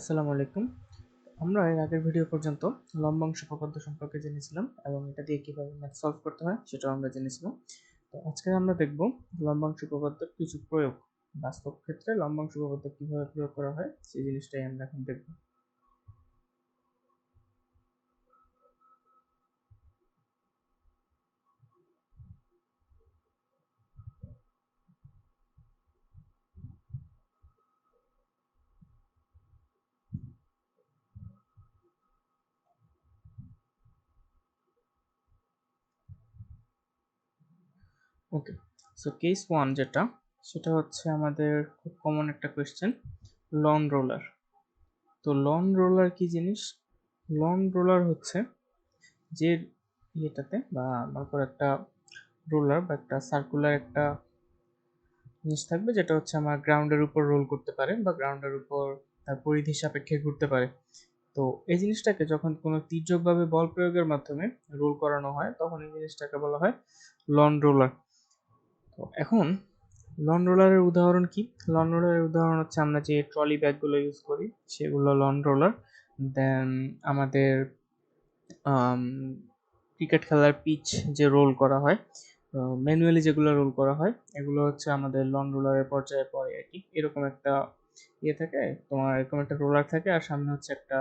আসসালামু আলাইকুম। আমরা এর আগের ভিডিও পর্যন্ত লম্বাংশ উপপাদ্য সম্পর্কে জেনেছিলাম এবং এটা দিয়ে কিভাবে ম্যাথ সলভ করতে হয় সেটাও আমরা জেনেছিলাম। তো আজকে আমরা দেখব লম্বাংশ উপপাদ্যের কিছু প্রয়োগ। বাস্তব ক্ষেত্রে লম্বাংশ উপপাদ্য কিভাবে প্রয়োগ করা হয় সেই জিনিসটাই আমরা এখন দেখব। ওকে, সো কেস 1 যেটা, সেটা হচ্ছে আমাদের খুব কমন একটা কোয়েশ্চেন, লন রোলার। তো লন রোলার কি জিনিস? লন রোলার হচ্ছে যে ইয়েটাতে বা মনে করো একটা রোলার বা একটা সার্কুলার একটা জিনিস থাকবে যেটা হচ্ছে আমার গ্রাউন্ডের উপর রোল করতে পারে বা গ্রাউন্ডের উপর তার পরিধি সাপেক্ষে ঘুরতে পারে। তো এই জিনিসটাকে যখন কোনো তির্যকভাবে বল প্রয়োগের মাধ্যমে রোল করানো হয় তখন এই জিনিসটাকে বলা হয় লন রোলার। তো এখন লন রোলারের উদাহরণ কি? লন রোলারের উদাহরণ হচ্ছে আমরা যে ট্রলি ব্যাগগুলো ইউজ করি সেগুলো লন রোলার। দেন আমাদের ক্রিকেট খেলার পিচ যে রোল করা হয়, ম্যানুয়ালি যেগুলো রোল করা হয় এগুলো হচ্ছে আমাদের লন রোলারের পর্যায়ে পড়ে আর কি। এরকম একটা ইয়ে থাকে, তোমার এরকম একটা রোলার থাকে আর সামনে হচ্ছে একটা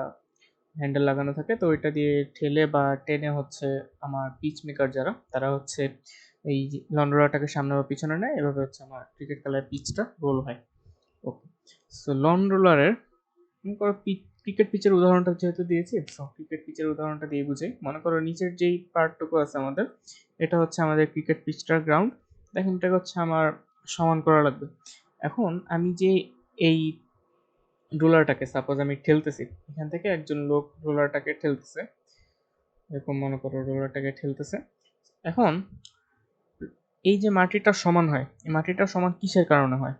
হ্যান্ডেল লাগানো থাকে। তো ওইটা দিয়ে ঠেলে বা টেনে হচ্ছে আমার পিচ মেকার যারা তারা হচ্ছে এই লন রোলারটাকে সামনে বা পিছনে নেয়, এভাবে হচ্ছে আমার ক্রিকেট খেলার পিচটা রোল হয়। ওকে, সো লন রোলারের মনে করো ক্রিকেট পিচের উদাহরণটা যেহেতু দিয়েছি, সো ক্রিকেট পিচের উদাহরণটা দিয়ে বুঝাই। মনে করো নিচের যেই পার্টটুকু আছে আমাদের, এটা হচ্ছে আমাদের ক্রিকেট পিচটার গ্রাউন্ড। দেখেন এটাকে হচ্ছে আমার সমান করা লাগবে। এখন আমি যে এই রোলারটাকে সাপোজ আমি ঠেলতেছি, এখান থেকে একজন লোক রোলারটাকে ঠেলতেছে, এরকম মনে করো রোলারটাকে ঠেলতেছে। এখন এই যে মাটিটা সমান হয়, এই মাটিটা সমান কিসের কারণে হয়?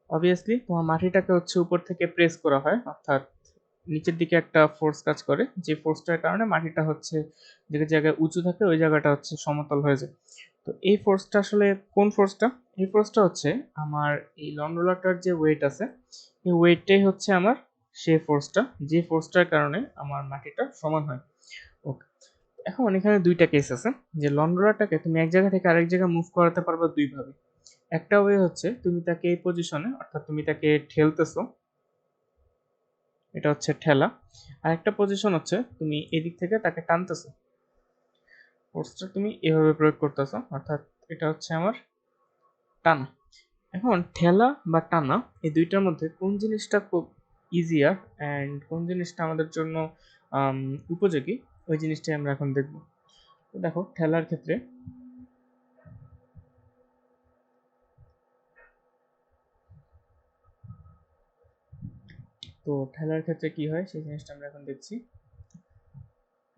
অবভিয়াসলি তোমার মাটিটাকে হচ্ছে উপর থেকে প্রেস করা হয়, অর্থাৎ নিচের দিকে একটা ফোর্স কাজ করে, যে ফোর্সটার কারণে মাটিটা হচ্ছে যে জায়গায় উঁচু থাকে ওই জায়গাটা হচ্ছে সমতল হয়ে যায়। তো এই ফোর্সটা আসলে কোন ফোর্সটা? এই ফোর্সটা হচ্ছে আমার এই লন রোলারটার যে ওয়েট আছে, এই ওয়েটটাই হচ্ছে আমার সেই ফোর্সটা, যে ফোর্সটার কারণে আমার মাটিটা সমান হয়। ওকে, এখন এখানে দুইটা কেস আছে, যে লন রোলারটাকে তুমি এক জায়গা থেকে আরেক জায়গায় মুভ করাতে পারবে দুই ভাবে। একটা ওয়ে হচ্ছে তুমি তাকে এই পজিশনে, অর্থাৎ তুমি তাকে ঠেলতেছো, এটা হচ্ছে ঠেলা। আর একটা পজিশন হচ্ছে তুমি এদিক থেকে তাকে টানতেছো, ফোর্সটা তুমি এভাবে প্রয়োগ করতেছো, অর্থাৎ এটা হচ্ছে আমার টানা। এখন ঠেলা বা টানা এই দুইটার মধ্যে কোন জিনিসটা খুব ইজিয়ার অ্যান্ড কোন জিনিসটা আমাদের জন্য উপযোগী, ওই জিনিসটাই আমরা এখন দেখব। তো দেখো ঠেলার ক্ষেত্রে, তো ঠেলার ক্ষেত্রে কি হয় সেই জিনিসটা আমরা এখন দেখছি।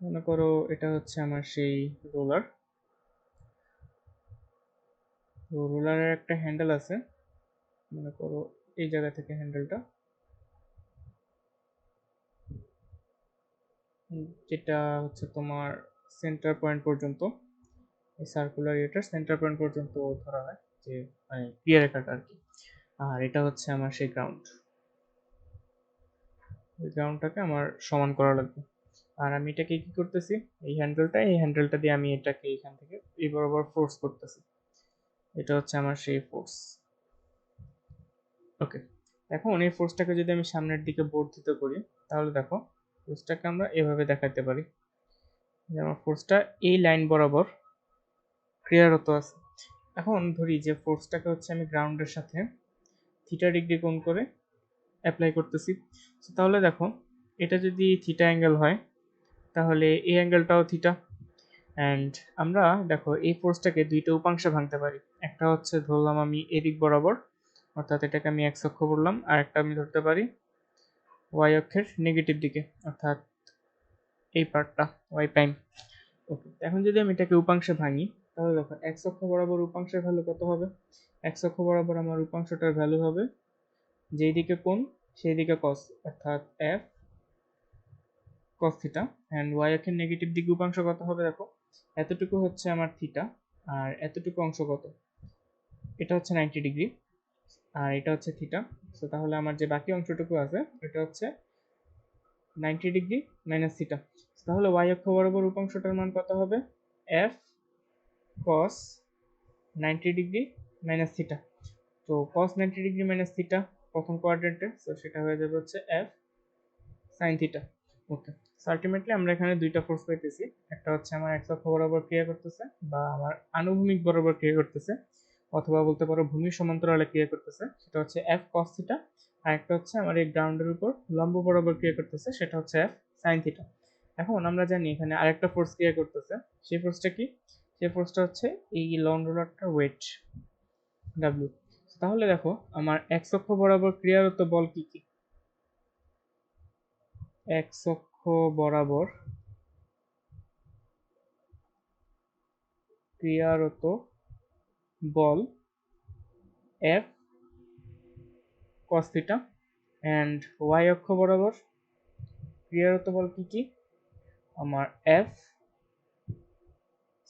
মনে করো এটা হচ্ছে আমার সেই রোলার, তো রোলারের একটা হ্যান্ডেল আছে, মনে করো এই জায়গা থেকে হ্যান্ডেলটা, যেটা হচ্ছে তোমার সেন্টার পয়েন্ট পর্যন্ত, এই সার্কুলার এটার সেন্টার পয়েন্ট পর্যন্ত ধরা হয়, যে মানে ক্রিয়া রেখাটা আর কি। আর এটা হচ্ছে আমার সেই গ্রাউন্ড, এই গ্রাউন্ডটাকে আমার সমান করা লাগবে। আর আমি এটাকে কি করতেছি, এই হ্যান্ডেলটা দিয়ে আমি এটাকে এখান থেকে এই বরাবর ফোর্স করতেছি, এটা হচ্ছে আমার সেই ফোর্স। ওকে, এখন এই ফোর্সটাকে যদি আমি সামনের দিকে বর্ধিত করি, তাহলে দেখো ফোর্সটাকে আমরা এভাবে দেখাতে পারি যে আমার ফোর্সটা এই লাইন বরাবর ক্রিয়ারত আছে। এখন ধরি যে ফোর্সটাকে হচ্ছে আমি গ্রাউন্ডের সাথে থিটা ডিগ্রি কোণ করে অ্যাপ্লাই করতেছি। তাহলে দেখো এটা যদি থিটা অ্যাঙ্গেল হয় তাহলে এই অ্যাঙ্গেলটাও থিটা। অ্যান্ড আমরা দেখো এই ফোর্সটাকে দুইটা উপাংশে ভাঙতে পারি। একটা হচ্ছে ধরলাম আমি এদিক বরাবর, অর্থাৎ এটাকে আমি এক্স অক্ষ বললাম, আর একটা আমি ধরতে পারি ওয়াই অক্ষের নেগেটিভ দিকে, অর্থাৎ এই পার্টটা ওয়াই প্রাইম। ওকে, এখন যদি আমি এটাকে উপাংশে ভাঙি, তাহলে দেখো এক্স অক্ষ বরাবর উপাংশের ভ্যালু কত হবে? এক্স অক্ষ বরাবর আমার উপাংশটার ভ্যালু হবে যেই দিকে কোণ সেই দিকে কস, অর্থাৎ F cos theta. And Y অক্ষের নেগেটিভ দিকে উপাংশ কত হবে? দেখো এতটুকু হচ্ছে আমার থিটা, আর এতটুকু অংশ কত? এটা হচ্ছে 90 ডিগ্রি, আর এটা হচ্ছে থিটা। সো তাহলে আমার যে বাকি অংশটুকু আছে এটা হচ্ছে 90 ডিগ্রি মাইনাস থিটা। তাহলে ওয়াই অক্ষ বরাবর উপাংশটার মান কত হবে? F cos 90 degree minus theta. তো কস 90 ডিগ্রি মাইনাস থিটা প্রথম কোয়াড্রেন্টে, তো সেটা হয়ে যাবে হচ্ছে এফ সাইন থিটা। ওকে, আলটিমেটলি আমরা এখানে দুইটা ফোর্স পাইতেছি, একটা হচ্ছে আমার এক্স অক্ষ বরাবর ক্রিয়া করতেছে বা আমার আনুভূমিক বরাবর ক্রিয়া করতেছে, অথবা বলতে পারো ভূমির সমান্তরালে ক্রিয়া করতেছে, সেটা হচ্ছে এফ কস থিটা। আর একটা হচ্ছে আমার এই গ্রাউন্ডের উপর লম্ব বরাবর ক্রিয়া করতেছে, সেটা হচ্ছে এফ সাইন থিটা। এখন আমরা জানি এখানে আরেকটা ফোর্স ক্রিয়া করতেছে, সেই ফোর্সটা কি? সেই ফোর্সটা হচ্ছে এই লং রোলারটার ওয়েট ডাব্লিউ। তাহলে দেখো আমার এক্স অক্ষ বরাবর ক্রিয়ারত বল কি কি? এক্স অক্ষ বরাবর ক্রিয়ারত বল F cos theta, and Y অক্ষ বরাবর ক্রিয়ারত বল কি কি? আমার এফ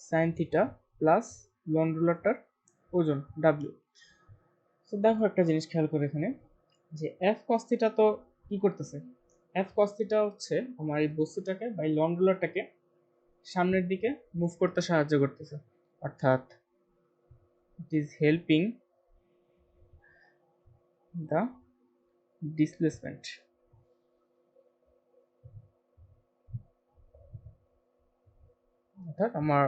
সাইন থিটা প্লাস লন রুলারটার ওজন ডাব্লিউ। তো দেখো একটা জিনিস খেয়াল করে এখানে, যে এফ কস থিটা তো কি করতেছে? এফ কস থিটা হচ্ছে আমার এই বস্তুটাকে বা এই লন রুলারটাকে সামনের দিকে মুভ করতে সাহায্য করতেছে, অর্থাৎ it is helping the displacement. অর্থাৎ আমার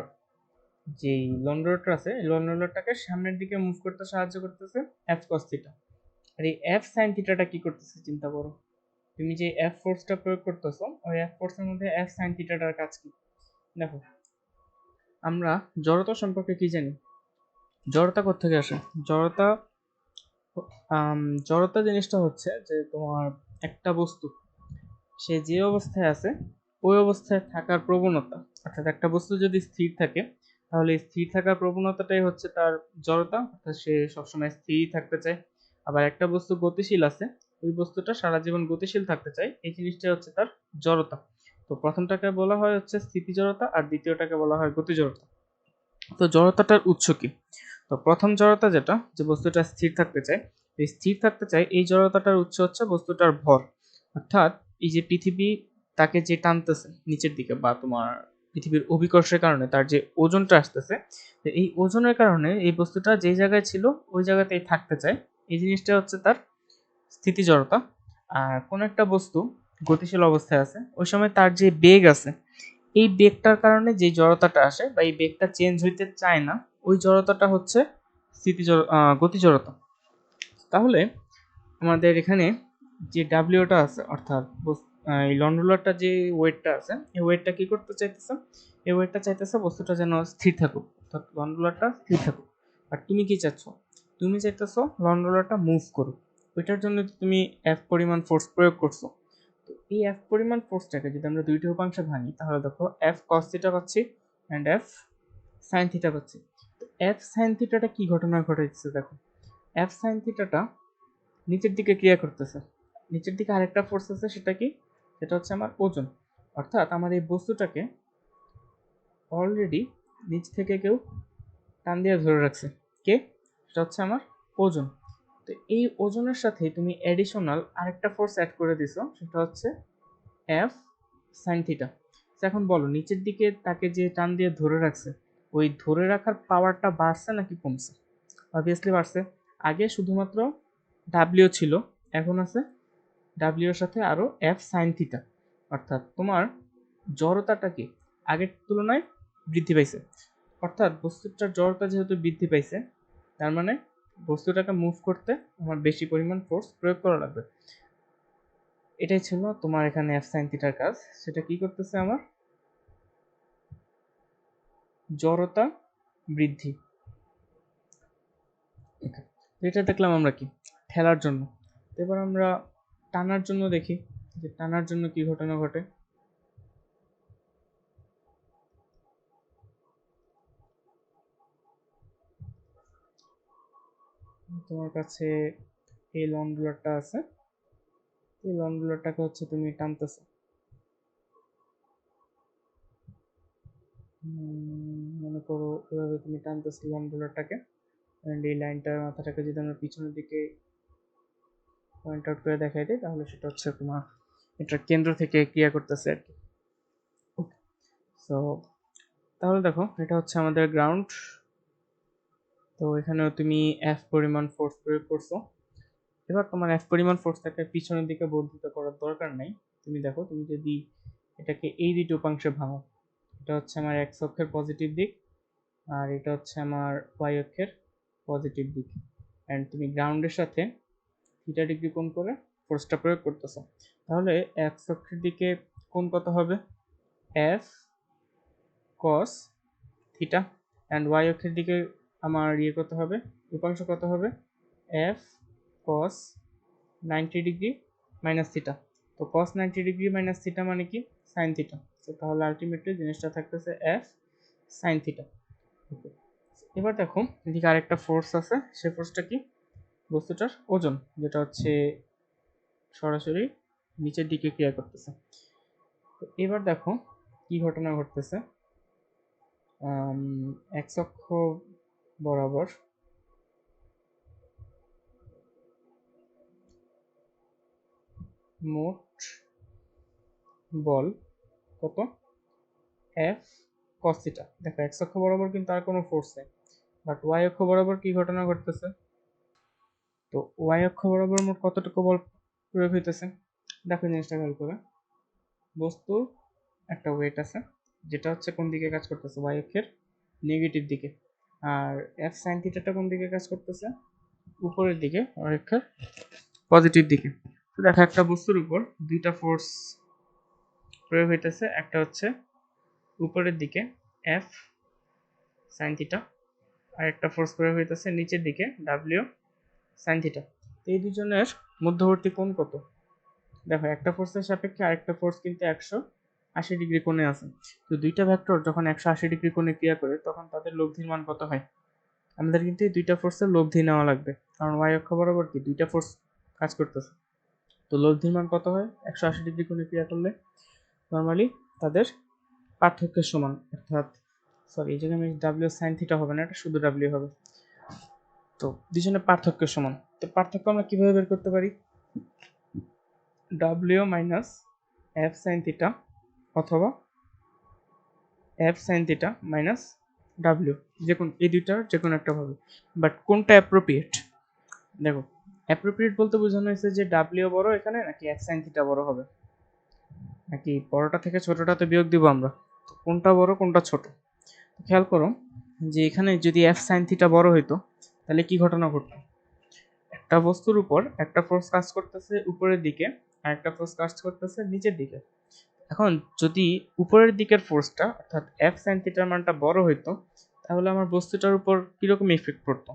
যে লন রোলারটা আছে, এই লন রোলারটাকে সামনের দিকে মুভ করতে সাহায্য করতেছে এফ কস থিটা। আর এই এফ সাইন থিটাটা কি করতেছে চিন্তা করো। তুমি যে এফ ফোর্সটা প্রয়োগ করতেছো, ওই এফ ফোর্সের মধ্যে এফ সাইন থিটাটার কাজ কি? দেখো, আমরা জড়তা সম্পর্কে কি জানি? জড়তা কোত্থেকে আসে? জড়তা জড়তা জিনিসটা হচ্ছে যে তোমার একটা বস্তু সে যে অবস্থায় আছে ওই অবস্থায় থাকার প্রবণতা। অর্থাৎ একটা বস্তু যদি স্থির থাকে, তাহলে স্থির থাকার প্রবণতাটাই হচ্ছে তার জড়তা, অর্থাৎ সে সবসময় স্থির থাকতে চায়। আবার একটা বস্তু গতিশীল আছে, ওই বস্তুটা সারা জীবন গতিশীল থাকতে চায়, এই জিনিসটাই হচ্ছে তার জড়তা। তো প্রথমটাকে বলা হয় হচ্ছে স্থিতি জড়তা, আর দ্বিতীয়টাকে বলা হয় গতি জড়তা। তো জড়তাটার উৎস কি? তো প্রথম জড়তা যেটা, যে বস্তুটা স্থির থাকতে চায়, এই স্থির থাকতে চায় এই জড়তাটার উৎস হচ্ছে বস্তুটার ভর। অর্থাৎ এই যে পৃথিবী তাকে যে টানতেছে নিচের দিকে, বা তোমার পৃথিবীর অভিকর্ষের কারণে তার যে ওজনটা আসতেছে, এই ওজনের কারণে এই বস্তুটা যে জায়গায় ছিল ওই জায়গাতেই থাকতে চায়, এই জিনিসটা হচ্ছে তার স্থিতি জড়তা। আর কোন একটা বস্তু গতিশীল অবস্থায় আছে, ওই সময় তার যে বেগ আছে, এই বেগটার কারণে যে জড়তাটা আসে বা এই বেগটা চেঞ্জ হইতে চায় না, ওই জড়তাটা হচ্ছে গতি জড়তা। তাহলে আমাদের এখানে যে ডাব্লিউটা আছে, অর্থাৎ এই লন রোলারটা যে ওয়েটটা আছে, এই ওয়েটটা কি করতে চাইতেছে? এই ওয়েটটা চাইতেছে বস্তুটা যেন স্থির থাকুক, অর্থাৎ লন রোলারটা স্থির থাকুক। আর তুমি কি চাচ্ছ? তুমি চাইতেছো লন রোলারটা মুভ করুক। ওইটার জন্য তুমি এফ পরিমাণ ফোর্স প্রয়োগ করছো। তো এই এফ পরিমাণ ফোর্সটাকে যদি আমরা দুইটি উপাংশে ভাঙি, তাহলে দেখো এফ কস থিটা পাচ্ছি অ্যান্ড এফ সাইন থিটা পাচ্ছি। তো এফ সাইন থিটাটা কি ঘটনা ঘটাইছে দেখো। এফ সাইন থিটাটা নিচের দিকে ক্রিয়া করতেছে, নিচের দিকে আরেকটা ফোর্স আছে, সেটা কি? সেটা হচ্ছে আমার ওজন। অর্থাৎ আমার এই বস্তুটাকে অলরেডি নিচ থেকে কেউ টান দিয়ে ধরে রাখছে। কে? সেটা হচ্ছে আমার ওজন। তো এই ওজনের সাথে তুমি অ্যাডিশনাল আরেকটা ফোর্স অ্যাড করে দিছো, সেটা হচ্ছে এফ সাইন থিটা। এখন বলো, নিচের দিকে তাকে যে টান দিয়ে ধরে রাখছে, ওই ধরে রাখার পাওয়ারটা বাড়ছে নাকি কমছে? অবভিয়াসলি বাড়ছে। আগে শুধুমাত্র ডাব্লিউ ছিল, এখন আছে ডাব্লিউ এর সাথে আরো এফ সাইন থিটা। অর্থাৎ তোমার জড়তাটা কি আগের তুলনায় বৃদ্ধি পাইছে। অর্থাৎ বস্তুটার জড়তা যেহেতু বৃদ্ধি পাইছে, তার মানে বস্তুটাকে মুভ করতে আমার বেশি পরিমাণ ফোর্স প্রয়োগ করা লাগবে। এটাই ছিল তোমার এখানে এফ সাইন থিটার কাজ। সেটা কি করতেছে? আমার জড়তা বৃদ্ধি। এটা দেখলাম আমরা কি ঠেলার জন্য। এবার আমরা টানার জন্য দেখি যে টানার জন্য কি ঘটনা ঘটে। তোমার কাছে এই লং রুলারটা আছে, এই লং রুলারটাকে হচ্ছে তুমি টানতেছো, মনে করো এভাবে তুমি টানতেছো লং রুলারটাকে, অ্যান্ড এই লাইনটার মাথাটাকে যদি আমরা পিছনের দিকে পয়েন্ট আউট করে দেখাই দিই, তাহলে সেটা হচ্ছে তোমার এটার কেন্দ্র থেকে ক্রিয়া করতেছে আর কি। সো তাহলে দেখো এটা হচ্ছে আমাদের গ্রাউন্ড। তো এখানেও তুমি এফ পরিমাণ ফোর্স প্রয়োগ করছো। এবার তোমার এফ পরিমাণ ফোর্সটাকে পিছনের দিকে বর্ধিত করার দরকার নাই। তুমি দেখো, তুমি যদি এটাকে এই দুটো উপাংশে ভাঙো, এটা হচ্ছে আমার এক্স অক্ষের পজিটিভ দিক, আর এটা হচ্ছে আমার ওয়াই অক্ষের পজিটিভ দিক। অ্যান্ড তুমি গ্রাউন্ডের সাথে থিটা ডিগ্রি কোণ করে ফোর্সটা প্রয়োগ করতেছো। তাহলে এক্স অক্ষের দিকে কোণ কত হবে? F cos theta. And Y অক্ষের দিকে আমার কত হবে, উপাংশ কত হবে? F cos 90 degree minus theta. তো কস 90 ডিগ্রি মাইনাস থিটা মানে কি? Sine theta. তো তাহলে আলটিমেটলি জিনিসটা থাকতেছে এফ সাইন থিটা। ওকে, এবার দেখো এদিকে আরেকটা ফোর্স আছে। সেই ফোর্সটা কি? বস্তুটার ওজন, যেটা হচ্ছে সরাসরি নিচের দিকে ক্রিয়া করতেছে। তো এবার দেখো কি ঘটনা ঘটতেছে। এক্স অক্ষ বরাবর মোট বল কত? F cos theta. দেখো এক্স অক্ষ বরাবর কিন্তু আর কোনো ফোর্স নেই, বাট ওয়াই অক্ষ বরাবর কি ঘটনা ঘটতেছে? তো ওয়াই অক্ষ বরাবর মোট কতটুকু বল প্রয়োগ হইতেছে? দেখো জিনিসটা খেয়াল করে। বস্তুর একটা ওয়েট আছে, যেটা হচ্ছে কোন দিকে কাজ করতেছে? ওয়াই অক্ষের নেগেটিভ দিকে। আর এফ সাইন থিটাটা কোন দিকে কাজ করতেছে? উপরের দিকে, ওয়াই অক্ষের পজিটিভ দিকে। তো দেখো একটা বস্তুর উপর দুইটা ফোর্স প্রয়োগ হইতেছে। একটা হচ্ছে উপরের দিকে এফ সাইন থিটা, আর একটা ফোর্স প্রয়োগ হইতেছে নিচের দিকে ডাব্লিউ সাইন থিটা। এই দুজনের মধ্যবর্তী কোণ কত? দেখো একটা ফোর্সের সাপেক্ষে আরেকটা ফোর্স কিন্তু 180 ডিগ্রি কোণে আছে। তো দুইটা ভেক্টর যখন 180 ডিগ্রি কোণে ক্রিয়া করে তখন তাদের লব্ধির মান কত হয়? আমাদের কিন্তু এই দুইটা ফোর্সের লব্ধি নেওয়া লাগবে, কারণ ওয়াই অক্ষ বরাবর কি দুইটা ফোর্স কাজ করতেছে। তো লব্ধির মান কত হয় 180 ডিগ্রি কোণে ক্রিয়া করলে? নর্মালি তাদের পার্থক্যের সমান, অর্থাৎ সরি এই জায়গায় আমি ডাব্লিউ সাইন থিটা হবে না, এটা শুধু ডাব্লিউ হবে। তো দুজনের পার্থক্যের সমান। তো পার্থক্য আমরা কিভাবে বের করতে পারি? W minus F sine theta অথবা F sine theta minus W, যে কোন এই দুইটার যে কোনো একটা হবে। বাট কোনটা অ্যাপ্রোপ্রিয়েট? দেখো অ্যাপ্রোপ্রিয়েট বলতে বোঝানো হয়েছে যে ডাব্লিউ বড় এখানে নাকি এফ সাইন থিটা বড় হবে, নাকি বড়টা থেকে ছোটটাতে বিয়োগ দিব আমরা? তো কোনটা বড় কোনটা ছোট? খেয়াল করো যে এখানে যদি এফ সাইন থিটা বড় হইতো তাহলে কি ঘটনা ঘটতো? একটা বস্তুর উপর একটা ফোর্স কাজ করতেছে উপরের দিকে, আর একটা ফোর্স কাজ করতেছে নিচের দিকে। এখন যদি উপরের দিকের ফোর্সটা অর্থাৎ এফ সাইন থিটার মানটা বড় হইতো, তাহলে আমার বস্তুটার উপর কিরকম ইফেক্ট পড়তো?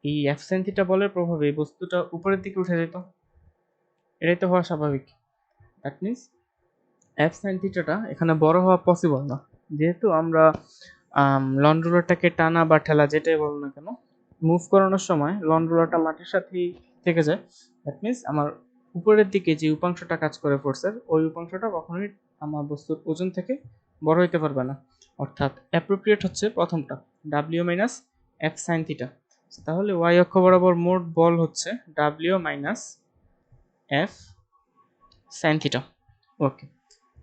এই এফ সাইন থিটা বলের প্রভাবে এই বস্তুটা উপরের দিকে উঠে যেত। এটাই তো হওয়া স্বাভাবিক। দ্যাট মিনস এফ সাইন থিটাটা এখানে বড় হওয়া পসিবল না, যেহেতু আমরা লন রোলারটাকে টানা বা ঠেলা যেটাই বলো না কেন মুভ করানোর সময় লন রোলারটা মাটির সাথেই থেকে যায়। দ্যাট মিনস আমার উপরের দিকে যে উপাংশটা কাজ করে ফোর্সের, ওই উপাংশটা কখনোই আমার বস্তুর ওজন থেকে বড় হইতে পারবে না। অর্থাৎ অ্যাপ্রোপ্রিয়েট হচ্ছে প্রথমটা, W minus F sine theta. তাহলে ওয়াই অক্ষ বরাবর মোট বল হচ্ছে W minus F sine theta. Okay,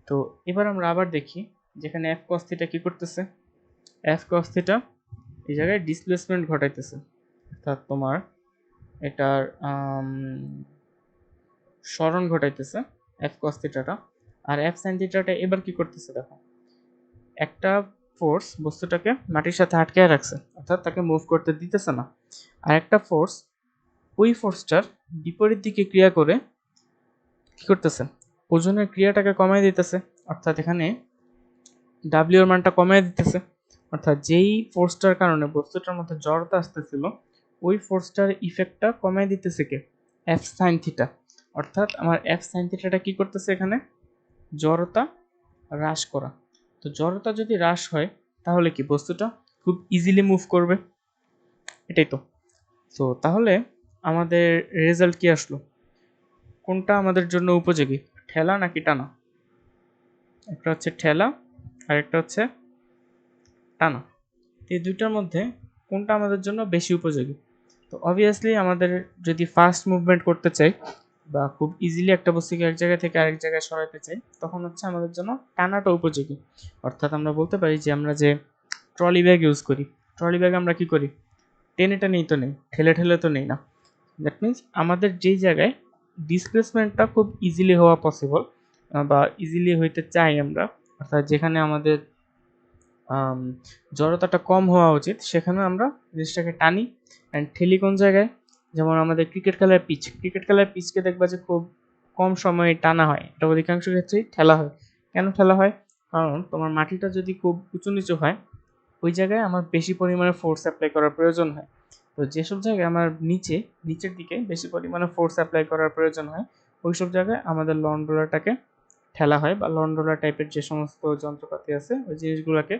তো এবার আমরা আবার দেখি যেখানে এফ কস থিটা কি করতেছে। এফ কস থিটা এই জায়গায় ডিসপ্লেসমেন্ট ঘটাইতেছে, অর্থাৎ তোমার এটার সরণ ঘটাইতেছে এফ কস থিটাটা। আর এফ সাইন থিটাটা এবার কি করতেছে দেখো, একটা ফোর্স বস্তুটাকে মাটির সাথে আটকে রাখছে, অর্থাৎ তাকে মুভ করতে দিতেছে না। আর একটা ফোর্স ওই ফোর্সটার বিপরীত দিকে ক্রিয়া করে কি করতেছে, ওজনের ক্রিয়াটাকে কমায় দিতেছে। অর্থাৎ এখানে ডাব্লিউ এর মানটা কমায় দিতেছে। অর্থাৎ যেই ফোর্সটার কারণে বস্তুটার মধ্যে জড়তা আসতেছিল, ওই ফোর্সটার ইফেক্টটা কমায় দিতেছে কে? F sine theta. অর্থাৎ আমার এফ সাইন থিটাটা কি করতেছে এখানে? জড়তা হ্রাস করা। তো জড়তা যদি হ্রাস হয় তাহলে কি বস্তুটা খুব ইজিলি মুভ করবে, এটাই তো। তো তাহলে আমাদের রেজাল্ট কি আসলো? কোনটা আমাদের জন্য উপযোগী, ঠেলা নাকি টানা? একটা হচ্ছে ঠেলা আর একটা হচ্ছে টানা। এই দুইটার মধ্যে কোনটা আমাদের জন্য বেশি উপযোগী? তো অবভিয়াসলি আমাদের যদি ফাস্ট মুভমেন্ট করতে চাই, বা খুব ইজিলি একটা বস্তুকে এক জায়গা থেকে আরেক জায়গায় সরাতে চাই, তখন হচ্ছে আমাদের জন্য টানাটা উপযোগী। অর্থাৎ আমরা বলতে পারি যে আমরা যে ট্রলি ব্যাগ ইউজ করি, ট্রলি ব্যাগ আমরা কি করি, টেনে টেনেই তো নেই, ঠেলে ঠেলে তো নেই না। দ্যাট মিনস আমাদের যেই জায়গায় ডিসপ্লেসমেন্টটা খুব ইজিলি হওয়া পসিবল বা ইজিলি হইতে চাই আমরা, অর্থাৎ যেখানে আমাদের জড়তাটা কম হওয়া উচিত, সেখানে আমরা জিনিসটাকে টানি অ্যান্ড ঠেলি কোন জায়গায়। যেমন আমাদের ক্রিকেট খেলার পিচ, ক্রিকেট খেলার পিচকে দেখবা যে খুব কম সময়ে টানা হয়, এটা অধিকাংশ ক্ষেত্রেই ঠেলা হয়। কেন ঠেলা হয়? কারণ তোমার মাটিটা যদি খুব উঁচু নিচু হয়, ওই জায়গায় আমার বেশি পরিমাণে ফোর্স অ্যাপ্লাই করার প্রয়োজন হয়। তো যেসব জায়গায় আমার নিচের দিকে বেশি পরিমাণে ফোর্স অ্যাপ্লাই করার প্রয়োজন হয়, ওইসব জায়গায় আমাদের লন রোলারটাকে ঠেলা হয়, বা লন রোলার টাইপের যে সমস্ত যন্ত্রপাতি আছে ওই জিনিসগুলোকে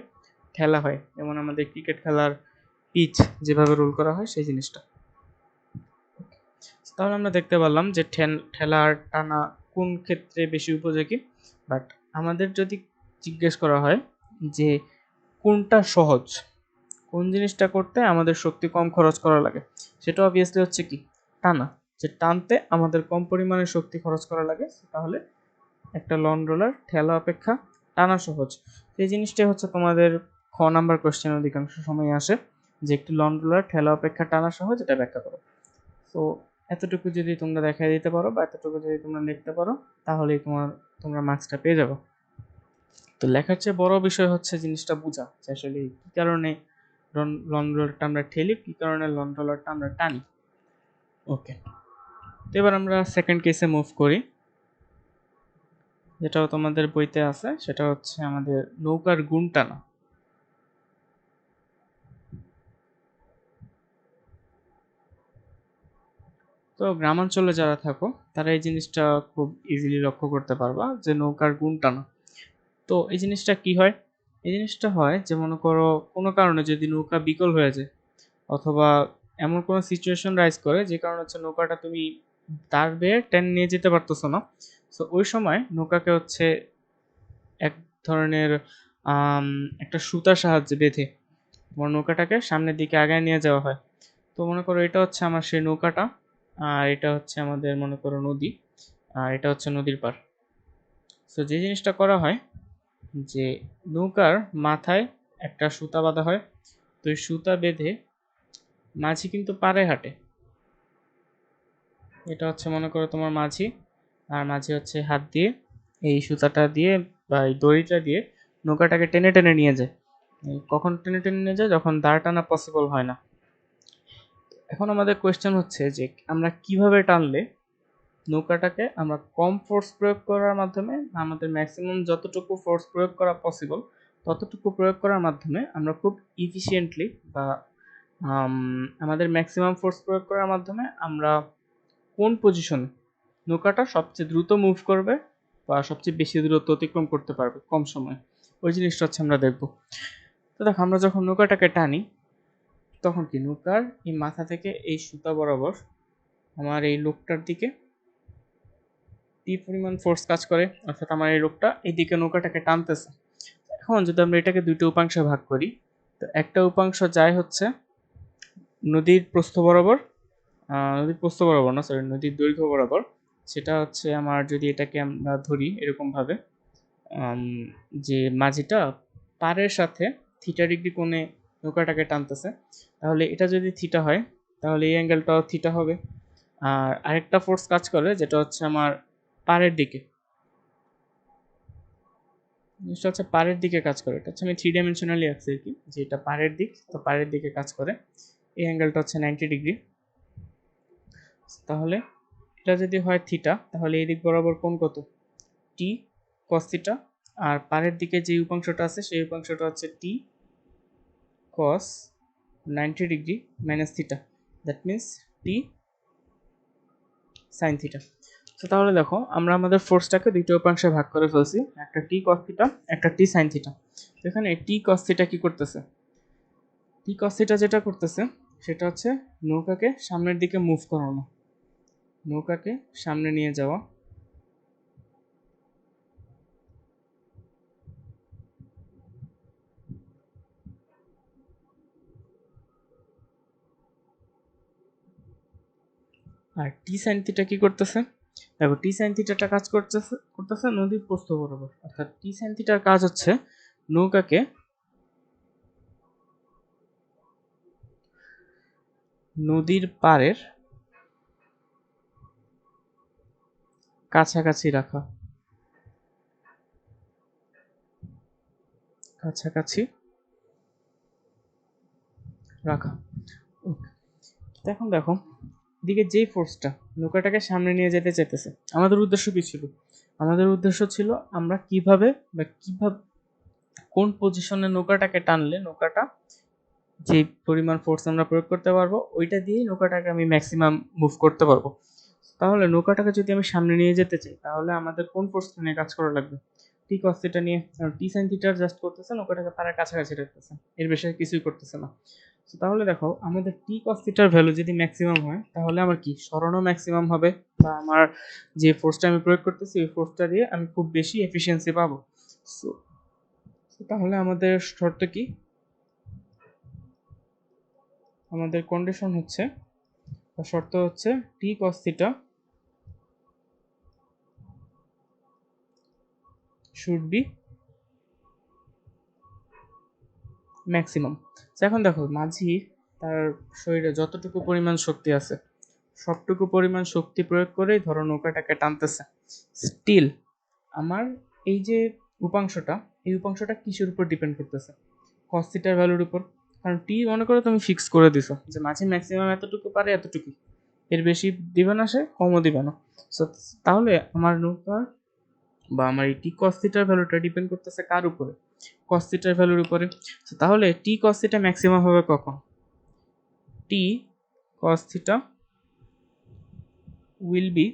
ঠেলা হয়। যেমন আমাদের ক্রিকেট খেলার পিচ যেভাবে রোল করা হয় সেই জিনিসটা। তাহলে আমরা দেখতে পারলাম যে ঠেলা আর টানা কোন ক্ষেত্রে বেশি উপযোগী। বাট আমাদের যদি জিজ্ঞেস করা হয় যে কোনটা সহজ, কোন জিনিসটা করতে আমাদের শক্তি কম খরচ করা লাগে, সেটা অবভিয়াসলি হচ্ছে কি টানা। যে টানতে আমাদের কম পরিমাণে শক্তি খরচ করা লাগে, তাহলে একটা লন রোলার ঠেলা অপেক্ষা টানা সহজ। এই জিনিসটাই হচ্ছে তোমাদের খ নাম্বার কোশ্চেন অধিকাংশ সময় আসে, যে একটি লন রোলার ঠেলা অপেক্ষা টানা সহজ, এটা ব্যাখ্যা করো। তো এতটুকু যদি তোমরা দেখাই দিতে পারো বা এতটুকু যদি তোমরা লিখতে পারো, তাহলেই তোমরা মার্কসটা পেয়ে যাবো। তো লেখার চেয়ে বড় বিষয় হচ্ছে জিনিসটা বোঝা, যে আসলে কি কারণে লন রোলারটা আমরা ঠেলি, কি কারণে লন রোলারটা আমরা টানি। ওকে, তো এবার আমরা সেকেন্ড কেসে মুভ করি, যেটাও তোমাদের বইতে আছে, সেটা হচ্ছে আমাদের নৌকার গুণ টানা। তো গ্রামাঞ্চলে যারা থাকো তারা এই জিনিসটা খুব ইজিলি লক্ষ্য করতে পারবা, যে নৌকার গুণ টানা। তো এই জিনিসটা কি হয়? এই জিনিসটা হয় যে মনে করো কোনো কারণে যদি নৌকা বিকল হয়ে যায়, অথবা এমন কোনো সিচুয়েশন রাইজ করে যে কারণে হচ্ছে নৌকাটা তুমি তার বেয়ে টেনে নিয়ে যেতে পারতেছো না, তো ওই সময় নৌকাকে হচ্ছে এক ধরনের একটা সুতার সাহায্যে বেঁধে তোমার নৌকাটাকে সামনের দিকে আগায় নিয়ে যাওয়া হয়। তো মনে করো এটা হচ্ছে আমার সেই নৌকাটা, আর এটা হচ্ছে আমাদের মনে করো নদী, আর এটা হচ্ছে নদীর পাড়। তো যে জিনিসটা করা হয়, যে নৌকার মাথায় একটা সুতা বাঁধা হয়। তো এই সুতা বেঁধে মাঝি কিন্তু পাড়ে হাঁটে, এটা হচ্ছে মনে করো তোমার মাঝি, আর মাঝি হচ্ছে হাত দিয়ে এই সুতাটা দিয়ে বা এই দড়িটা দিয়ে নৌকাটাকে টেনে টেনে নিয়ে যায়। কখন টেনে টেনে নিয়ে যায়? যখন দাঁড় টানা পসিবল হয় না। এখন আমাদের কোয়েশ্চেন হচ্ছে যে আমরা কিভাবে টানলে নৌকাটাকে আমরা কম ফোর্স প্রয়োগ করার মাধ্যমে, আমাদের ম্যাক্সিমাম যতটুকু ফোর্স প্রয়োগ করা পসিবল ততটুকু প্রয়োগ করার মাধ্যমে আমরা খুব ইফিসিয়েন্টলি বা আমাদের ম্যাক্সিমাম ফোর্স প্রয়োগ করার মাধ্যমে আমরা কোন পজিশনে নৌকাটা সবচেয়ে দ্রুত মুভ করবে বা সবচেয়ে বেশি দূরত্ব অতিক্রম করতে পারবে কম সময়ে, ওই জিনিসটা হচ্ছে আমরা দেখব। তো দেখো আমরা যখন নৌকাটাকে টানি, তখন কি নৌকার এই মাথা থেকে এই সুতা বরাবর আমার এই লোকটার দিকে কি পরিমাণ ফোর্স কাজ করে, অর্থাৎ আমার এই লোকটা এইদিকে নৌকাটাকে টানতেছে। এখন যদি আমরা এটাকে দুইটা উপাংশে ভাগ করি, তো একটা উপাংশ যায় হচ্ছে নদীর প্রস্থ বরাবর, নদীর প্রস্থ বরাবর না, সরি, নদীর দৈর্ঘ্য বরাবর। সেটা হচ্ছে আমার, যদি এটাকে আমরা ধরি এরকম ভাবে, যে মাঝিটা পাড়ের সাথে থিটা ডিগ্রি কোণে নৌকাটাকে টানতেছে, তাহলে এটা যদি থিটা হয় তাহলে এই অ্যাঙ্গেলটাও থিটা হবে। আর আরেকটা ফোর্স কাজ করে যেটা হচ্ছে আমার পাড়ের দিকে, জিনিসটা হচ্ছে পাড়ের দিকে কাজ করে। এটা হচ্ছে আমি 3 ডাইমেনশনালি আঁকছি আর কি, যে এটা পাড়ের দিক, তো পাড়ের দিকে কাজ করে। এই অ্যাঙ্গেলটা হচ্ছে 90 ডিগ্রি। তাহলে এটা যদি হয় থিটা, তাহলে এই দিক বরাবর কোণ কত? টি কস থিটা। আর পাড়ের দিকে যে উপাংশটা আছে সেই উপাংশটা হচ্ছে T cos 90 degree minus theta, that means T sign theta. তো তাহলে দেখো আমরা আমাদের ফোর্সটাকে দুইটা উপাংশে ভাগ করে ফেলছি, একটা টি কস থিটা, একটা টি সাইন থিটা। এখানে টি কস থিটা কি করতেছে? টি কস থিটা যেটা করতেছে সেটা হচ্ছে নৌকাকে সামনের দিকে মুভ করানো, নৌকাকে সামনে নিয়ে যাওয়া। আর টি সাইন থিটা কি করতেছে? দেখো টি সাইন থিটাটা কাজ করতেছে করতেছে নদীর প্রস্থ বরাবর, অর্থাৎ টি সাইন থিটার কাজ হচ্ছে নৌকাকে নদীর পাড়ের কাছাকাছি রাখা, কাছাকাছি রাখা। এখন দেখো এদিকে যেই ফোর্সটা নৌকাটাকে সামনে নিয়ে যেতে চাইতেছে, আমাদের উদ্দেশ্য কি ছিল? আমাদের উদ্দেশ্য ছিল আমরা কিভাবে বা কিভাবে কোন পজিশনে নৌকাটাকে টানলে নৌকাটা যে পরিমাণ ফোর্স আমরা প্রয়োগ করতে পারবো ওইটা দিয়েই নৌকাটাকে আমি ম্যাক্সিমাম মুভ করতে পারবো। তাহলে নৌকাটাকে যদি আমি সামনে নিয়ে যেতে চাই তাহলে আমাদের কোন ফোর্সটা নিয়ে কাজ করা লাগবে? টি কস থিটা নিয়ে। কারণ টি সাইন থিটার জাস্ট করতেছে নৌকাটাকে পাড়ের কাছাকাছি রাখতেছে, এর বেশি আর কিছুই করতেছে না। তাহলে দেখো আমাদের টি কস থিটার ভ্যালু যদি ম্যাক্সিমাম হয় তাহলে আমার কি সরণও ম্যাক্সিমাম হবে, বা আমার যে ফোর্সটা আমি প্রয়োগ করতেছি ওই ফোর্সটা দিয়ে আমি খুব বেশি এফিসিয়েন্সি পাবো। সো তাহলে আমাদের শর্ত কি? আমাদের কন্ডিশন হচ্ছে বা শর্ত হচ্ছে T cos theta should be maximum. এখন দেখো মাঝি তার শরীরে যতটুকু পরিমাণ শক্তি আছে সবটুকু পরিমাণ শক্তি প্রয়োগ করেই ধরো নৌকাটাকে টানতেছে। স্টিল আমার এই যে উপাংশটা, এই উপাংশটা কিসের উপর ডিপেন্ড করতেছে? কস থিটার ভ্যালুর উপর। কারণ টি মনে করো তুমি ফিক্স করে দিছো যে মাঝে ম্যাক্সিমাম এতটুকু পারে এতটুকু, এর বেশি দিবে না, সে কমও দিবে না। সো তাহলে আমার নৌকার বা আমার এই টি কস থিটার ভ্যালুটা ডিপেন্ড করতেছে কার উপরে? কস থিটার ভ্যালুর উপরে। তাহলে টি কস থিটা ম্যাক্সিমাম হবে কখন? T cos theta will be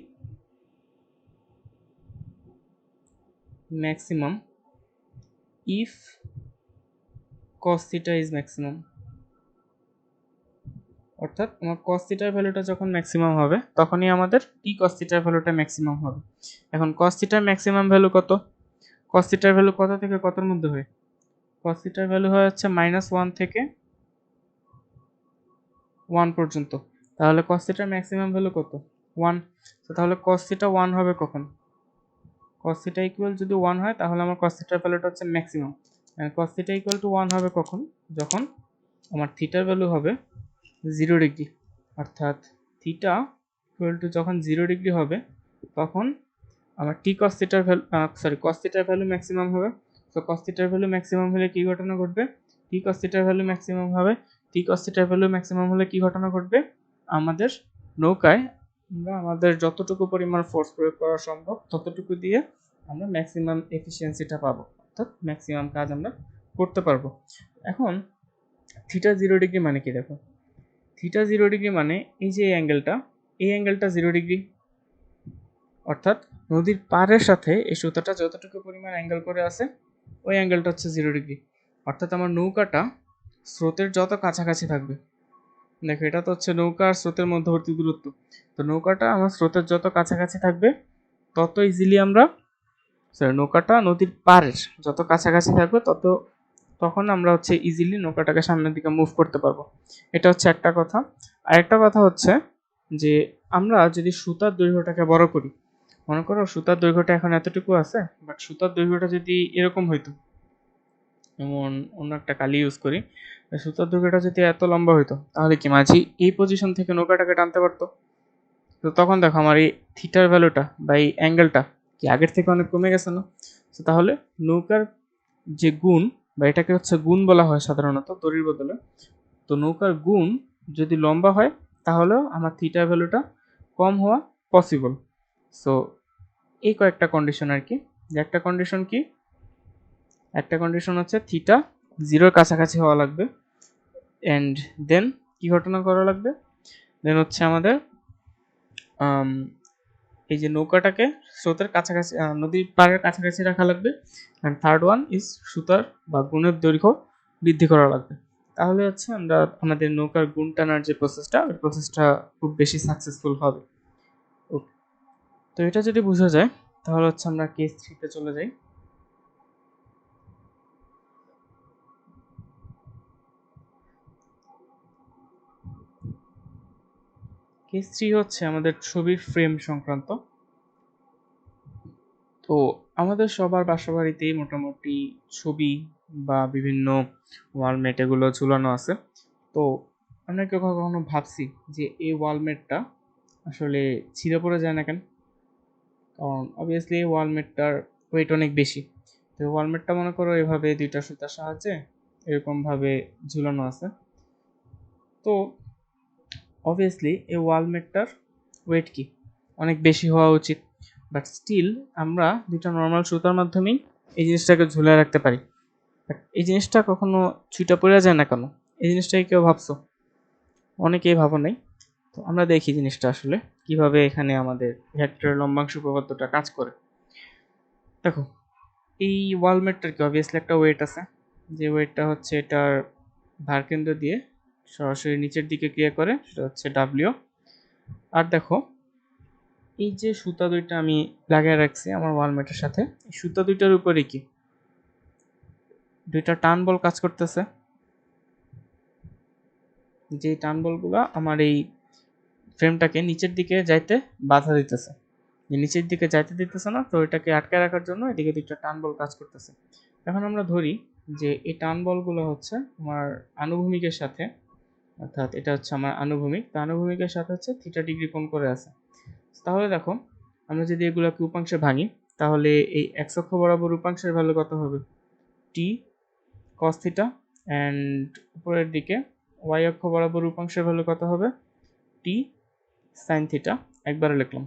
maximum if cos theta is maximum। অর্থাৎ আমার cos থিটার ভ্যালুটা যখন ম্যাক্সিমাম হবে তখনই আমাদের টি cos থিটার ভ্যালুটা ম্যাক্সিমাম হবে। এখন cos থিটার ম্যাক্সিমাম ভ্যালু কত? cos থিটার ভ্যালু কত থেকে কতর মধ্যে হয়? cos থিটার ভ্যালু হয় হচ্ছে -1 থেকে 1 পর্যন্ত। তাহলে cos থিটার ম্যাক্সিমাম ভ্যালু কত? 1। তো তাহলে cos থিটা 1 হবে কখন? cos থিটা ইকুয়াল যদি 1 হয় তাহলে আমার cos থিটার ভ্যালুটা হচ্ছে maximum. cos theta equal two 1 হবে কখন? যখন আমার থিটার ভ্যালু হবে 0 ডিগ্রি। অর্থাৎ থিটা ইকুয়াল টু যখন 0 ডিগ্রি হবে তখন আমার টি কস থিটার ভ্যালু কস থিটার ভ্যালু ম্যাক্সিমাম হবে। তো কস থিটার ভ্যালু ম্যাক্সিমাম হলে কি ঘটনা ঘটবে? টি কস থিটার ভ্যালু ম্যাক্সিমাম হবে। টি কস থিটার ভ্যালু ম্যাক্সিমাম হলে কি ঘটনা ঘটবে? আমাদের নৌকায় আমরা আমাদের যতটুকু পরিমাণ ফোর্স প্রয়োগ করা সম্ভব ততটুকু দিয়ে আমরা ম্যাক্সিমাম এফিসিয়েন্সিটা পাবো, অর্থাৎ ম্যাক্সিমাম কাজ আমরা করতে পারবো। এখন থিটা 0 ডিগ্রি মানে কি? দেখো থিটা 0 ডিগ্রি মানে এই যে এই অ্যাঙ্গেলটা 0 ডিগ্রি। অর্থাৎ নদীর পাড়ের সাথে এই সুতাটা যতটুকু পরিমাণ অ্যাঙ্গেল করে আছে ওই অ্যাঙ্গেলটা হচ্ছে 0 ডিগ্রি। অর্থাৎ আমার নৌকাটা স্রোতের যত কাছাকাছি থাকবে, দেখো এটা তো হচ্ছে নৌকা আর স্রোতের মধ্যবর্তী দূরত্ব, তো নৌকাটা আমার স্রোতের যত কাছাকাছি থাকবে তত ইজিলি আমরা নৌকাটা নদীর পাড়ের যত কাছাকাছি থাকবে তখন আমরা হচ্ছে ইজিলি নৌকাটাকে সামনের দিকে মুভ করতে পারবো। এটা হচ্ছে একটা কথা। আরেকটা কথা হচ্ছে যে আমরা যদি সুতার দৈর্ঘ্যটাকে বড় করি, মনে করো সুতার দৈর্ঘ্যটা এখন এতটুকু আছে, বাট সুতার দৈর্ঘ্যটা যদি এরকম হইতো, যেমন অন্য একটা কালি ইউজ করি, সুতার দৈর্ঘ্যটা যদি এত লম্বা হইতো তাহলে কি মাঝি এই পজিশন থেকে নৌকাটাকে টানতে পারতো? তো তখন দেখো আমার এই থিটার ভ্যালুটা বা এই অ্যাঙ্গেলটা কি আগের থেকে অনেক কমে গেছে না? তো তাহলে নৌকার যে গুণ, বা এটাকে হচ্ছে গুণ বলা হয় সাধারণত দড়ির বদলে, তো নৌকার গুণ যদি লম্বা হয় তাহলেও আমার থিটার ভ্যালুটা কম হওয়া পসিবল। সো এই কয়েকটা কন্ডিশন আর কি। যে একটা কন্ডিশন কি? একটা কন্ডিশন হচ্ছে থিটা 0-র কাছাকাছি হওয়া লাগবে, অ্যান্ড দেন কি ঘটনা করা লাগবে? দেন হচ্ছে আমাদের এই যে নৌকাটাকে স্রোতের কাছাকাছি নদীর পাড়ের কাছাকাছি রাখা লাগবে, অ্যান্ড থার্ড ওয়ান ইজ সুতার বা গুণের দৈর্ঘ্য বৃদ্ধি করা লাগবে। তাহলে হচ্ছে আমরা আমাদের নৌকার গুণ টানার যে প্রসেসটা ওই প্রসেসটা খুব বেশি সাকসেসফুল হবে। ওকে, তো এটা যদি বোঝা যায় তাহলে হচ্ছে আমরা কেস 3-তে চলে যাই। কেস 3 হচ্ছে আমাদের ছবির ফ্রেম সংক্রান্ত। তো আমাদের সবার বাসাবাড়িতেই মোটামুটি ছবি বা বিভিন্ন ওয়ালমেট এগুলো ঝুলানো আছে। তো আমরা কেউ কখনো ভাবছি যে এই ওয়ালমেটটা আসলে ছিঁড়ে পড়ে যায় না কেন? কারণ অবভিয়াসলি এই ওয়ালমেটটার ওয়েট অনেক বেশি। তো ওয়ালমেটটা মনে করো এভাবে দুইটা সুতার সাহায্যে এরকমভাবে ঝুলানো আছে। তো অবভিয়াসলি এই ওয়ালমেটটার ওয়েট কি অনেক বেশি হওয়া উচিত, বাট স্টিল আমরা দুইটা নর্মাল সুতার মাধ্যমেই এই জিনিসটাকে ঝুলিয়ে রাখতে পারি। বাট এই জিনিসটা কখনো ছুঁটা পড়ে যায় না কেন? এই জিনিসটাকে কেউ ভাবছো? অনেকেই ভাবো নাই। তো আমরা দেখি জিনিসটা আসলে কিভাবে এখানে আমাদের ভেক্টরের লম্বাংশ উপপাদ্যটা কাজ করে। দেখো, এই ওয়ালমেটটার কি অবভিয়াসলি একটা ওয়েট আছে, যে ওয়েটটা হচ্ছে এটার ভারকেন্দ্র দিয়ে সরাসরি নিচের দিকে ক্রিয়া করে, সেটা হচ্ছে ডাব্লিউ। আর দেখো, এই যে সুতা দুইটা আমি লাগিয়ে রাখছি আমার ওয়ালমেটের সাথে, এই সুতা দুইটার উপরে কি দুইটা টান বল কাজ করতেছে, যে টান বলগুলো আমার এই ফ্রেমটাকে নিচের দিকে যাইতে বাধা দিতেছে, যে নিচের দিকে যাইতে দিতেছে না, তো এটাকে আটকে রাখার জন্য এদিকে দুইটা টান বল কাজ করতেছে। এখন আমরা ধরি যে এই টান বলগুলো হচ্ছে আমার আনুভূমিকের সাথে, অর্থাৎ এটা হচ্ছে আমার আনুভূমিক, তো আনুভূমিকের সাথে হচ্ছে থিটা ডিগ্রি কোণ করে আছে। তাহলে দেখো, আমরা যদি এগুলোকে উপাংশে ভাঙি, তাহলে এই এক্স অক্ষ বরাবর উপাংশের ভ্যালু কত হবে? টি কস থিটা, অ্যান্ড উপরের দিকে ওয়াই অক্ষ বরাবর উপাংশের ভ্যালু কত হবে? টি সাইন থিটা একবারে লিখলাম।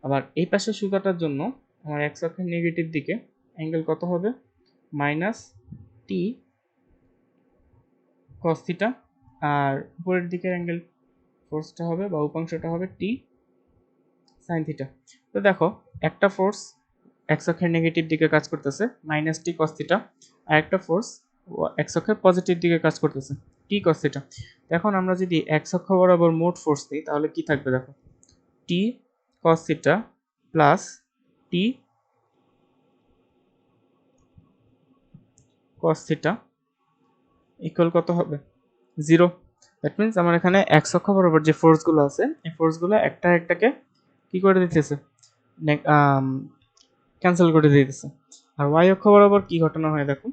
আবার এই পাশের সুতাটার জন্য আমার এক্স অক্ষের নেগেটিভ দিকে অ্যাঙ্গেল কত হবে? মাইনাস টি কস থিটা, আর উপরের দিকের অ্যাঙ্গেল ফোর্সটা হবে বা উপাংশটা হবে টি সাইন থিটা। তো দেখো, একটা ফোর্স এক্স অক্ষের নেগেটিভ দিকে কাজ করতেছে মাইনাস টি কস থিটা, আর একটা ফোর্স এক্স অক্ষের পজিটিভ দিকে কাজ করতেছে টি কস থিটা। এখন আমরা যদি এক্স অক্ষ বরাবর মোট ফোর্স দিই তাহলে কি থাকবে? দেখো, টি কস থিটা প্লাস টি কস থিটা ইকুয়াল কত হবে? 0। দ্যাট মিনস আমার এখানে এক্স অক্ষ বরাবর যে ফোর্সগুলো আছে এই ফোর্সগুলো একটা একটাকে কি করে দিতেছে? ক্যান্সেল করে দিতেছে। আর ওয়াই অক্ষ বরাবর কি ঘটনা হয় দেখো,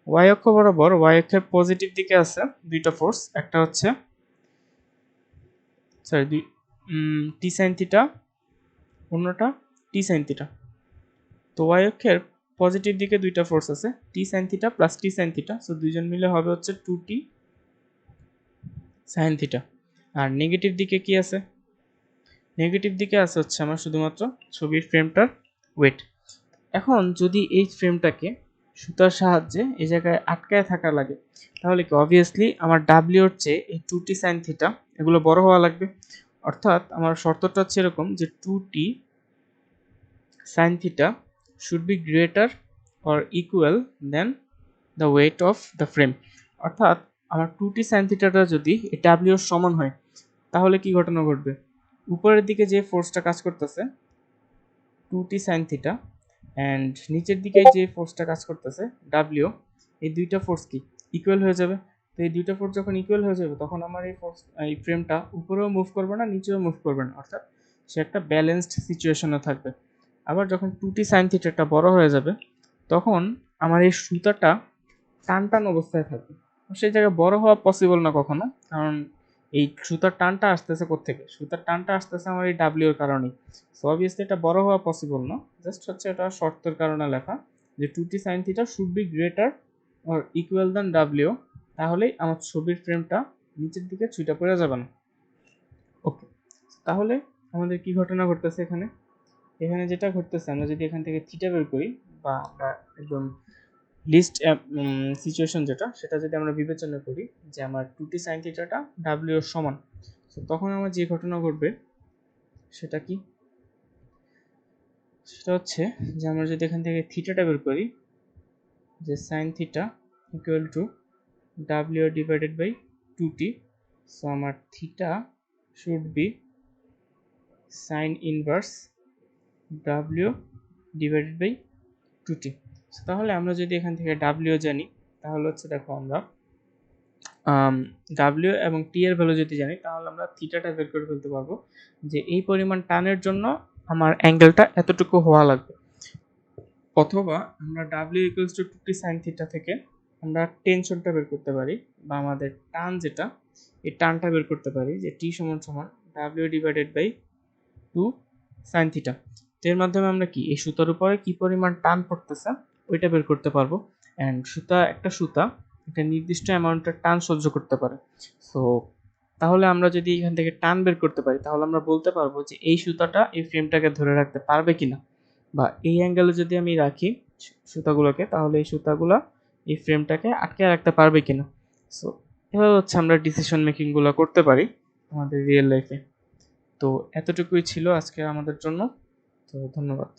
ওয়াই অক্ষ বরাবর ওয়াই অক্ষের পজিটিভ দিকে আছে দুইটা ফোর্স, একটা হচ্ছে সরি টি সাইন থিটা, অন্যটা টি সাইন থিটা। তো ওয়াই অক্ষের পজিটিভ দিকে দুইটা ফোর্স আছে, টি সাইন থিটা প্লাস টি সাইন থিটা, সো দুইজন মিলে হবে হচ্ছে 2t সাইন থিটা। আর নেগেটিভ দিকে কি আছে? নেগেটিভ দিকে আছে হচ্ছে আমার শুধুমাত্র ছবির ফ্রেমটার ওয়েট। এখন যদি এই ফ্রেমটাকে সুতার সাহায্যে এই জায়গায় আটকায় থাকা লাগে, তাহলে কি অবভিয়াসলি আমার ডাব্লিউর চেয়ে এই 2t সাইন থিটা এগুলো বড় হওয়া লাগবে। অর্থাৎ আমার শর্তটা হচ্ছে এরকম যে 2t sine theta should be greater or equal then the weight of the frame. অর্থাৎ আমার 2t সাইন থিটাটা যদি এই ডাব্লিউর সমান হয়, তাহলে কি ঘটনা ঘটবে? উপরের দিকে যে ফোর্সটা কাজ করতেছে 2t সাইন থিটা, অ্যান্ড নিচের দিকে যে ফোর্সটা কাজ করতেছে ডাব্লিউ, এই দুইটা ফোর্স কি ইকুয়াল হয়ে যাবে। তো এই দুইটা ফোর্স যখন ইকুয়াল হয়ে যাবে তখন আমার এই ফ্রেমটা উপরেও মুভ করবে না, নিচেও মুভ করবে না, অর্থাৎ সে একটা ব্যালেন্সড সিচুয়েশনে থাকবে। আবার যখন 2t সাইন থিটাটা বড় হয়ে যাবে তখন আমার এই সুতাটা টান টান অবস্থায় থাকবে। সেই জায়গায় বড় হওয়া পসিবল না কখনো, কারণ এই সুতার টানটা আসতেছে কোত্থেকে? সুতার টানটা আসতেছে আমার এই ডাব্লিউর কারণেই। সো অবভিয়াসলি এটা বড় হওয়া পসিবল না, জাস্ট হচ্ছে এটা শর্তের কারণে লেখা যে 2t sine theta should be greater or equal than W, তাহলেই আমার ছবির ফ্রেমটা নিচের দিকে ছুঁটা পড়ে যাবে না। ওকে, তাহলে আমাদের কি ঘটনা ঘটতেছে এখানে? এখানে যেটা ঘটতেছে, আমরা যদি এখান থেকে থিটা বের করি বা আমরা একদম লিস্ট সিচুয়েশন যেটা, সেটা যদি আমরা বিবেচনা করি যে আমার 2t সাইন থিটাটা ডাব্লিউ এর সমান, তো তখন আমার যে ঘটনা ঘটবে সেটা কি? সেটা হচ্ছে যে আমরা যদি এখান থেকে থিটাটা বের করি, যে sine theta equal to W divided by 2t, so আমার theta should be sine inverse W divided by 2t। তাহলে আমরা যদি এখান থেকে ডাব্লিউ জানি, তাহলে হচ্ছে দেখো আমরা ডাব্লিউ এবং টি এর ভ্যালু যদি জানি, তাহলে আমরা থিটাটা বের করে ফেলতে পারবো যে এই পরিমাণ টানের জন্য আমার অ্যাঙ্গেলটা এতটুকু হওয়া লাগবে। অথবা আমরা W equals to 2t sine theta থেকে আমরা টেনশনটা বের করতে পারি, বা আমাদের টান যেটা, এই টানটা বের করতে পারি যে টি সমান সমান W divided by 2 sine theta. তো এর মাধ্যমে আমরা কি এই সুতার উপরে কি পরিমাণ টান পড়তেছে ওইটা বের করতে পারবো। অ্যান্ড একটা সুতা একটা নির্দিষ্ট অ্যামাউন্টের টান সহ্য করতে পারে। সো তাহলে আমরা যদি এখান থেকে টান বের করতে পারি তাহলে আমরা বলতে পারবো যে এই সুতাটা এই ফ্রেমটাকে ধরে রাখতে পারবে কিনা, বা এই অ্যাঙ্গেলে যদি আমি রাখি সুতাগুলোকে তাহলে এই সুতাগুলো এই ফ্রেমটাকে আটকে রাখতে পারবে কিনা। সো এভাবে হচ্ছে আমরা ডিসিশন মেকিংগুলো করতে পারি আমাদের রিয়েল লাইফে। তো এতটুকুই ছিল আজকে আমাদের জন্য। তো ধন্যবাদ।